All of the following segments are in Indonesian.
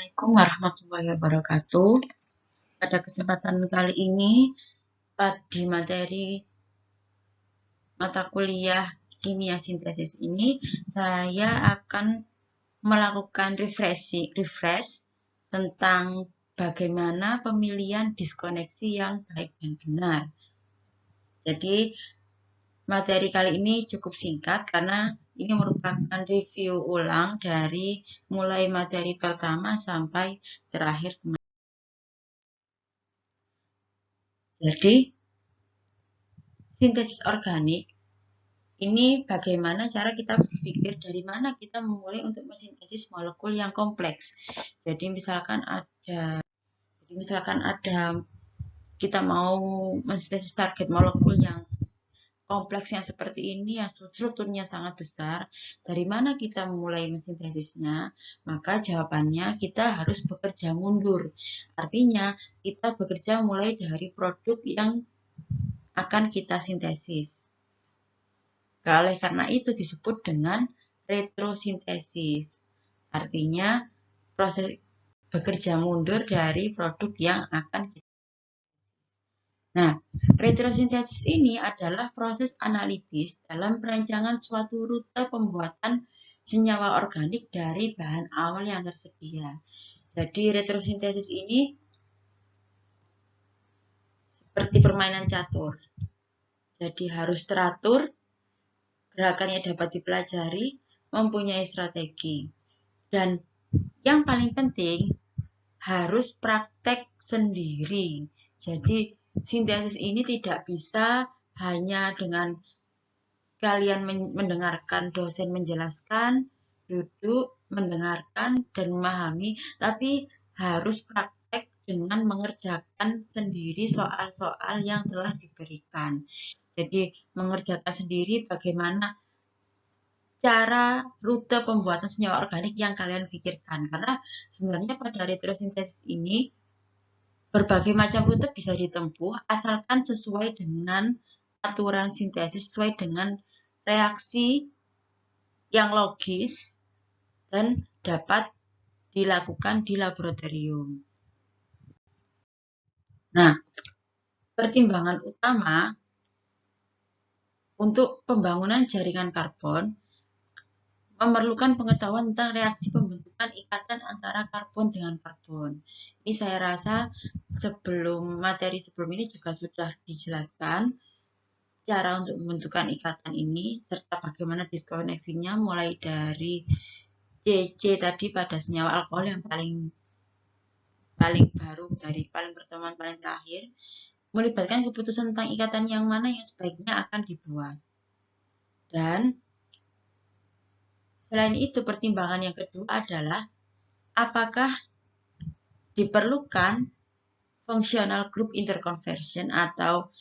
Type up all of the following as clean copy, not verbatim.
Assalamualaikum warahmatullahi wabarakatuh. Pada kesempatan kali ini, di materi mata kuliah kimia sintesis ini, saya akan melakukan refresh tentang bagaimana pemilihan diskoneksi yang baik dan benar. Jadi, materi kali ini cukup singkat karena ini merupakan review ulang dari mulai materi pertama sampai terakhir. Jadi, sintesis organik ini bagaimana cara kita berpikir dari mana kita memulai untuk mensintesis molekul yang kompleks. Jadi misalkan ada kita mau mensintesis target molekul yang kompleks yang seperti ini, yang strukturnya sangat besar, dari mana kita memulai mensintesisnya? Maka jawabannya kita harus bekerja mundur. Artinya kita bekerja mulai dari produk yang akan kita sintesis. Oleh karena itu disebut dengan retrosintesis. Artinya proses bekerja mundur dari produk yang akan kita. Nah, retrosintesis ini adalah proses analitis dalam perancangan suatu rute pembuatan senyawa organik dari bahan awal yang tersedia. Jadi retrosintesis ini seperti permainan catur. Jadi harus teratur, gerakannya dapat dipelajari, mempunyai strategi. Dan yang paling penting harus praktek sendiri. Jadi sintesis ini tidak bisa hanya dengan kalian mendengarkan dosen menjelaskan, duduk, mendengarkan, dan memahami, tapi harus praktek dengan mengerjakan sendiri soal-soal yang telah diberikan. Jadi mengerjakan sendiri bagaimana cara rute pembuatan senyawa organik yang kalian pikirkan. Karena sebenarnya pada retrosintesis ini berbagai macam rute bisa ditempuh asalkan sesuai dengan aturan sintesis, sesuai dengan reaksi yang logis dan dapat dilakukan di laboratorium. Nah, pertimbangan utama untuk pembangunan jaringan karbon memerlukan pengetahuan tentang reaksi pembentukan ikatan antara karbon dengan karbon. Ini saya rasa materi sebelum ini juga sudah dijelaskan cara untuk membentukkan ikatan ini serta bagaimana diskoneksinya mulai dari CC tadi pada senyawa alkohol yang paling baru dari paling pertemuan paling terakhir, melibatkan keputusan tentang ikatan yang mana yang sebaiknya akan dibuat. Dan selain itu, pertimbangan yang kedua adalah apakah diperlukan functional group interconversion atau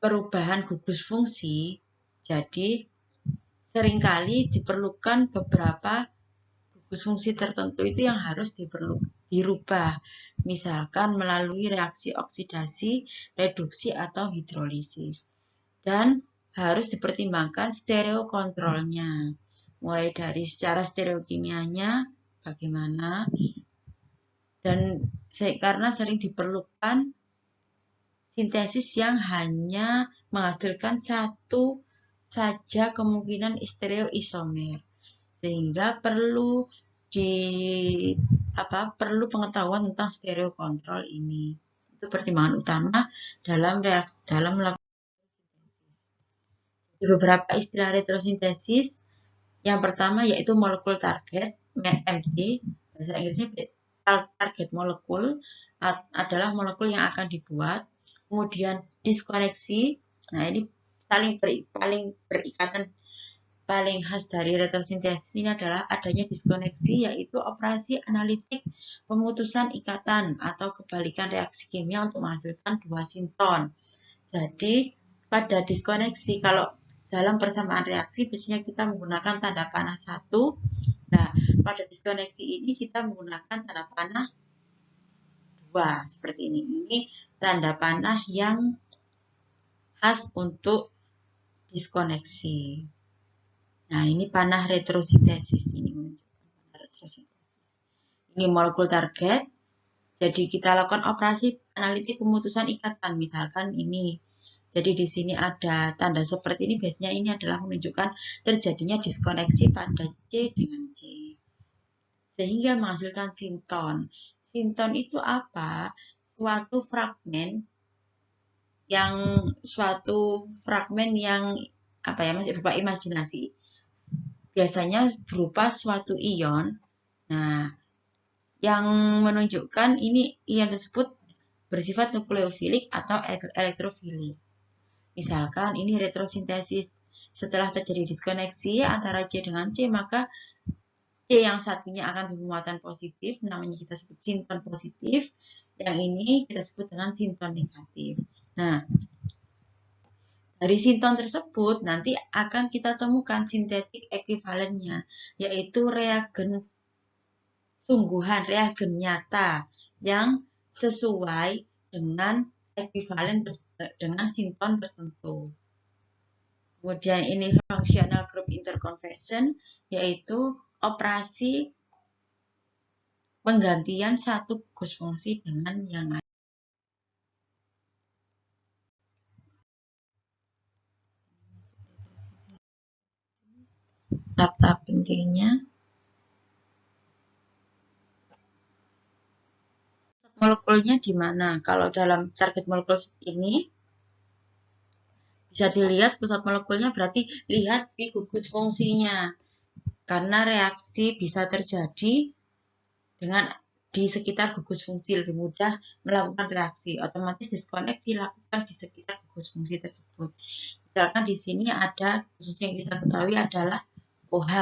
perubahan gugus fungsi. Jadi, seringkali diperlukan beberapa gugus fungsi tertentu itu yang harus dirubah. Misalkan melalui reaksi oksidasi, reduksi, atau hidrolisis. Dan harus dipertimbangkan stereokontrolnya. Mulai dari secara stereokimianya, bagaimana, dan karena sering diperlukan sintesis yang hanya menghasilkan satu saja kemungkinan stereoisomer, sehingga perlu pengetahuan tentang stereokontrol ini. Itu pertimbangan utama dalam melakukan beberapa istilah retrosintesis. Yang pertama yaitu molekul target, MT, bahasa Inggrisnya target molekul adalah molekul yang akan dibuat. Kemudian diskoneksi, nah ini paling berikatan, paling khas dari retrosintesis ini adalah adanya diskoneksi, yaitu operasi analitik pemutusan ikatan atau kebalikan reaksi kimia untuk menghasilkan dua sintron. Jadi pada diskoneksi, kalau dalam persamaan reaksi biasanya kita menggunakan tanda panah 1. Nah, pada diskoneksi ini kita menggunakan tanda panah 2 seperti ini. Ini tanda panah yang khas untuk diskoneksi. Nah, ini panah retrosintesis ini menunjukkan panah retrosintesis. Ini molekul target. Jadi kita lakukan operasi analitik pemutusan ikatan, misalkan ini. Jadi di sini ada tanda seperti ini, biasanya ini adalah menunjukkan terjadinya diskoneksi pada C dengan C. Sehingga menghasilkan sinton. Sinton itu apa? Suatu fragmen yang apa ya, masih berupa imajinasi. Biasanya berupa suatu ion. Nah, yang menunjukkan ini ion tersebut bersifat nukleofilik atau elektrofilik. Misalkan ini retrosintesis. Setelah terjadi diskoneksi antara C dengan C, maka C yang satunya akan bermuatan positif, namanya kita sebut sinton positif. Yang ini kita sebut dengan sinton negatif. Nah, dari sinton tersebut nanti akan kita temukan sintetik ekuivalennya, yaitu reagen sungguhan, reagen nyata yang sesuai dengan ekuivalen dengan sinton tertentu. Kemudian ini functional group interconversion, yaitu operasi penggantian satu gugus fungsi dengan yang lain. Tahap pentingnya. Molekulnya di mana? Kalau dalam target molekul ini bisa dilihat pusat molekulnya, berarti lihat di gugus fungsinya. Karena reaksi bisa terjadi dengan di sekitar gugus fungsi, lebih mudah melakukan reaksi. Otomatis diskoneksi lakukan di sekitar gugus fungsi tersebut. Misalkan di sini ada gugus fungsi yang kita ketahui adalah OH.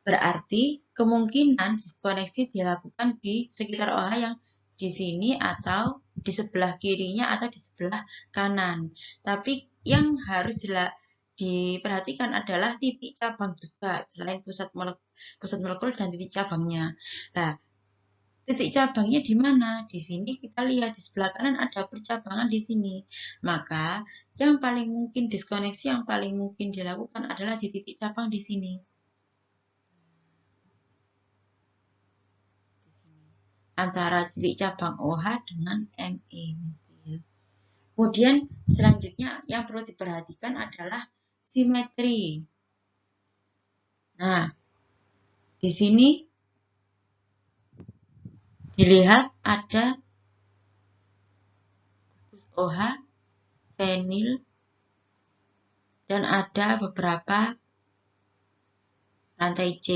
Berarti kemungkinan diskoneksi dilakukan di sekitar OH yang di sini atau di sebelah kirinya atau di sebelah kanan. Tapi yang harus diperhatikan adalah titik cabang juga, selain pusat molekul dan titik cabangnya. Nah, titik cabangnya di mana? Di sini kita lihat di sebelah kanan ada percabangan di sini. Maka yang paling mungkin diskoneksi yang paling mungkin dilakukan adalah di titik cabang di sini. Antara titik cabang OH dengan Me. Kemudian selanjutnya yang perlu diperhatikan adalah simetri. Nah, di sini dilihat ada gugus OH, fenil, dan ada beberapa rantai C.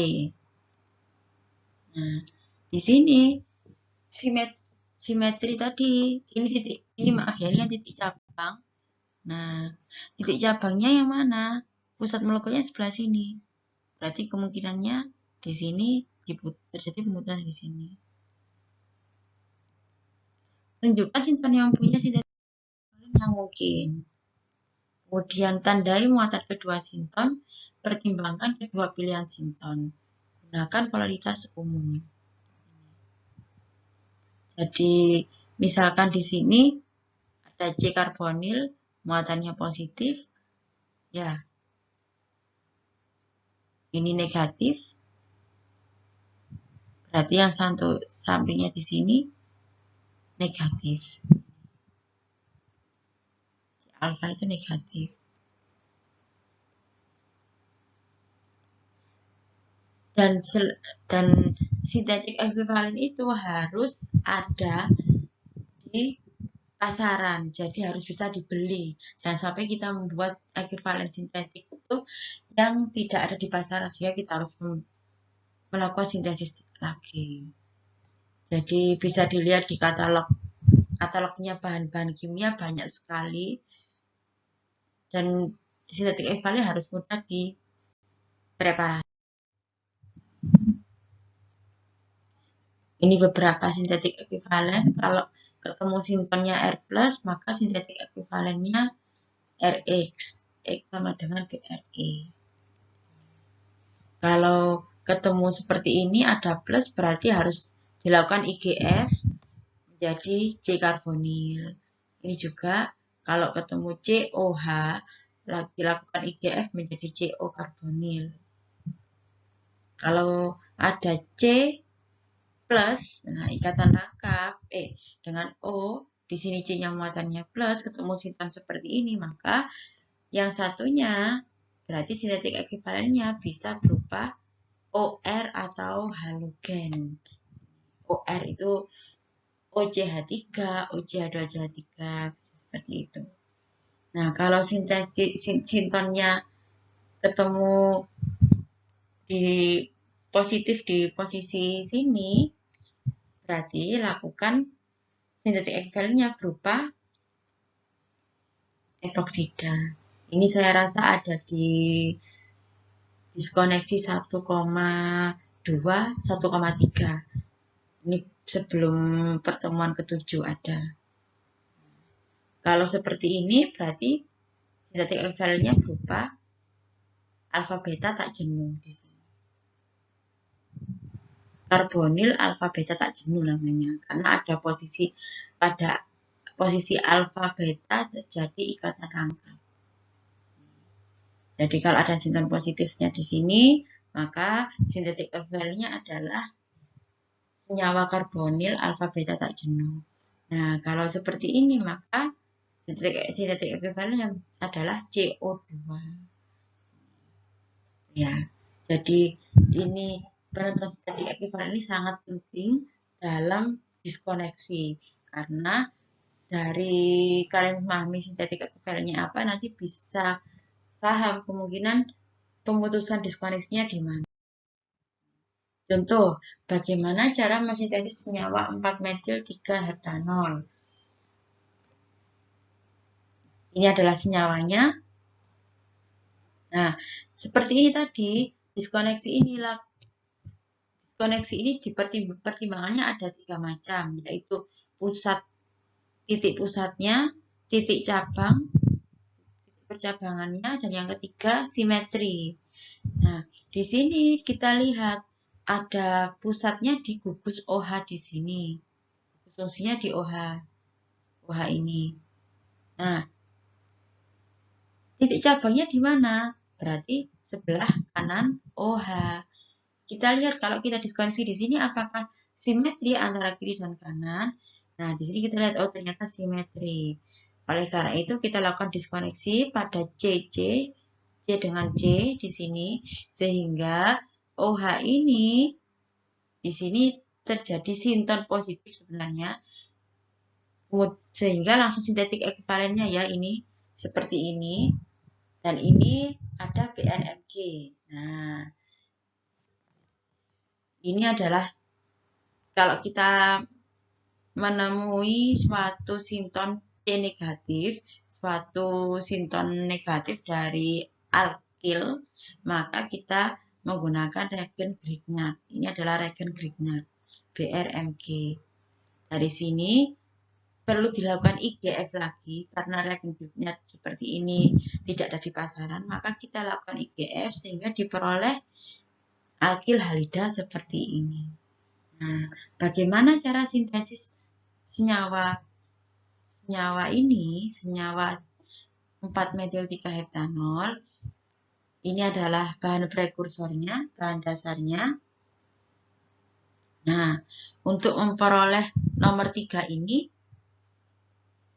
Nah, di sini simetri tadi, ini maaf ya, ini yang titik cabang. Nah, titik cabangnya yang mana? Pusat molekulnya sebelah sini. Berarti kemungkinannya di sini terjadi pemutusan di sini. Tunjukkan sinton yang punya sintetik yang mungkin. Kemudian tandai muatan kedua sinton, pertimbangkan kedua pilihan sinton. Gunakan polaritas umum. Jadi, misalkan di sini ada C karbonil, muatannya positif, ya. Ini negatif. Berarti yang sampingnya di sini negatif. Alfa itu negatif. Dan sintetik ekuivalen itu harus ada di pasaran, jadi harus bisa dibeli. Jangan sampai kita membuat ekuivalen sintetik itu yang tidak ada di pasaran, sehingga kita harus melakukan sintesis lagi. Jadi bisa dilihat di katalognya bahan-bahan kimia banyak sekali, dan sintetik ekuivalen harus mudah dipreparasi. Ini beberapa sintetik ekuivalen. Kalau ketemu sintonnya R+, maka sintetik ekuivalennya Rx. X sama dengan BRI. Kalau ketemu seperti ini ada plus, berarti harus dilakukan IGF menjadi C karbonil. Ini juga kalau ketemu COH, dilakukan IGF menjadi CO karbonil. Kalau ada C plus, nah ikatan rangkap dengan O, di sini C-nya muatannya plus, ketemu sinton seperti ini, maka yang satunya berarti sintetik ekuivalennya bisa berupa OR atau halogen. OR itu OCH3, OCH2CH3, seperti itu. Nah, kalau sintonnya ketemu di positif di posisi sini, berarti lakukan sintetik ekuivalennya berupa epoksida. Ini saya rasa ada di diskoneksi 1,2, 1,3. Ini sebelum pertemuan ke-7 ada. Kalau seperti ini berarti sintetik ekuivalennya berupa alfa beta tak jenuh di sini. Karbonil alfa beta tak jenuh namanya, karena ada pada posisi alfa beta terjadi ikatan rangkap. Jadi kalau ada sinton positifnya di sini, maka sintetik ekuivalennya adalah senyawa karbonil alfa beta tak jenuh. Nah, kalau seperti ini maka sintetik ekuivalennya adalah CO2. Ya, jadi ini penentuan sintetik ekuivalen ini sangat penting dalam diskoneksi, karena dari kalian memahami sintetik ekuivalennya apa, nanti bisa paham kemungkinan pemutusan diskoneksinya di mana. Contoh, bagaimana cara mensintesis senyawa 4-metil 3-heptanol. Ini adalah senyawanya. Nah, seperti ini tadi, diskoneksi ini pertimbangannya ada 3 macam, yaitu titik pusatnya, titik cabang, titik percabangannya, dan yang ketiga simetri. Nah, di sini kita lihat ada pusatnya di gugus OH di sini. Fungsinya di OH ini. Nah, titik cabangnya di mana? Berarti sebelah kanan OH. Kita lihat kalau kita diskoneksi di sini apakah simetri antara kiri dan kanan. Nah, di sini kita lihat, oh ternyata simetri. Oleh karena itu kita lakukan diskoneksi pada C dengan C di sini, sehingga OH ini di sini terjadi sinton positif sebenarnya, sehingga langsung sintetik ekuivalennya ya ini seperti ini, dan ini ada BNMG. Nah, ini adalah kalau kita menemui suatu sinton C negatif, suatu sinton negatif dari alkil, maka kita menggunakan reagen Grignard. Ini adalah reagen Grignard, BRMG. Dari sini perlu dilakukan IGF lagi, karena reagen Grignard seperti ini tidak ada di pasaran, maka kita lakukan IGF sehingga diperoleh alkil halida seperti ini. Nah, bagaimana cara sintesis senyawa ini, senyawa 4-metil 3-heptanol. Ini adalah bahan prekursornya, bahan dasarnya. Nah, untuk memperoleh nomor 3 ini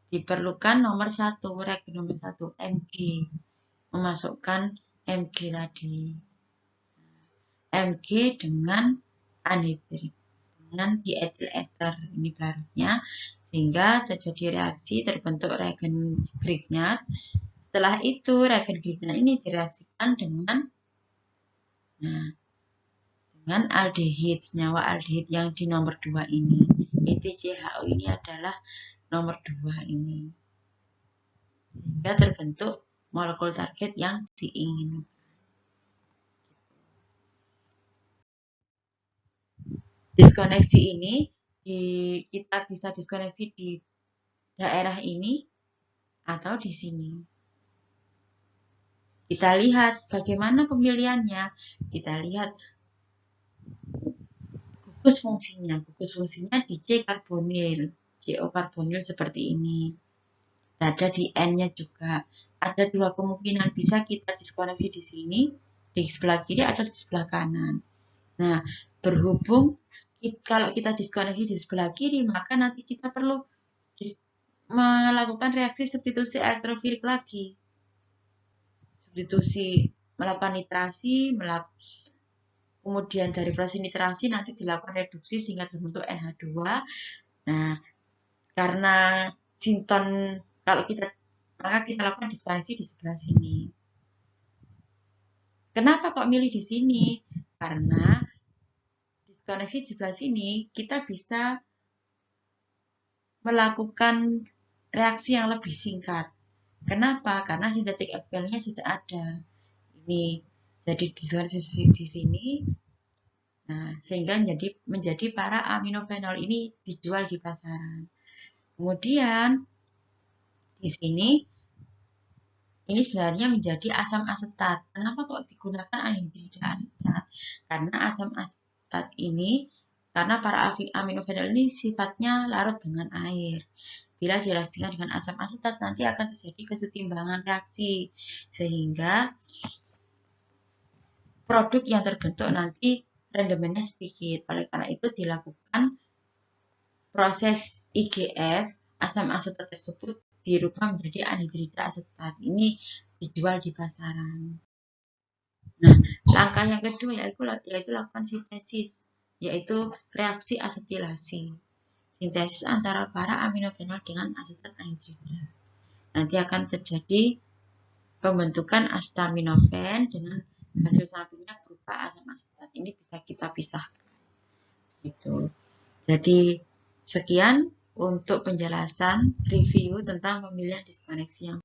diperlukan nomor 1, reagen nomor 1, Mg. Memasukkan Mg tadi. Mg dengan anhidrid, dengan diethil ether, ini pelarutnya, sehingga terjadi reaksi, terbentuk reagen Grignard. Setelah itu reagen Grignard ini direaksikan dengan aldehid, senyawa aldehid yang di nomor 2 ini. ETCHO ini adalah nomor 2 ini. Sehingga terbentuk molekul target yang diinginkan. Diskoneksi ini kita bisa diskoneksi di daerah ini atau di sini. Kita lihat bagaimana pemilihannya. Kita lihat gugus fungsinya di C karbonil, CO karbonil seperti ini. Ada di N-nya juga. Ada 2 kemungkinan, bisa kita diskoneksi di sini, di sebelah kiri atau di sebelah kanan. Nah, berhubung kalau kita diskoneksi di sebelah kiri, maka nanti kita perlu melakukan reaksi substitusi elektrofilik lagi. Substitusi melakukan nitrasi, kemudian dari proses nitrasi nanti dilakukan reduksi sehingga terbentuk NH2. Nah, karena sinton maka kita lakukan diskoneksi di sebelah sini. Kenapa kok milih di sini? Karena diskoneksi di sebelah sini kita bisa melakukan reaksi yang lebih singkat. Kenapa? Karena sintetik FPL-nya sudah ada. Ini jadi diskoneksi di sini. Nah, sehingga menjadi para aminofenol ini dijual di pasaran. Kemudian di sini ini sebenarnya menjadi asam asetat. Kenapa kok digunakan anhidrida asetat? Karena asam asetat ini, karena para aminofenol ini sifatnya larut dengan air. Bila direaksikan dengan asam asetat, nanti akan terjadi kesetimbangan reaksi. Sehingga produk yang terbentuk nanti rendemennya sedikit. Oleh karena itu dilakukan proses IGF, asam asetat tersebut dirubah menjadi anhidrida asetat. Ini dijual di pasaran. Nah, langkah yang kedua yaitu lakukan sintesis, yaitu reaksi asetilasi. Sintesis antara para aminofenol dengan asetat anhidrida. Nanti akan terjadi pembentukan acetaminophen dengan hasil sampingnya berupa asam asetat. Ini bisa kita pisahkan. Gitu. Jadi sekian untuk penjelasan review tentang pemilihan diskoneksi yang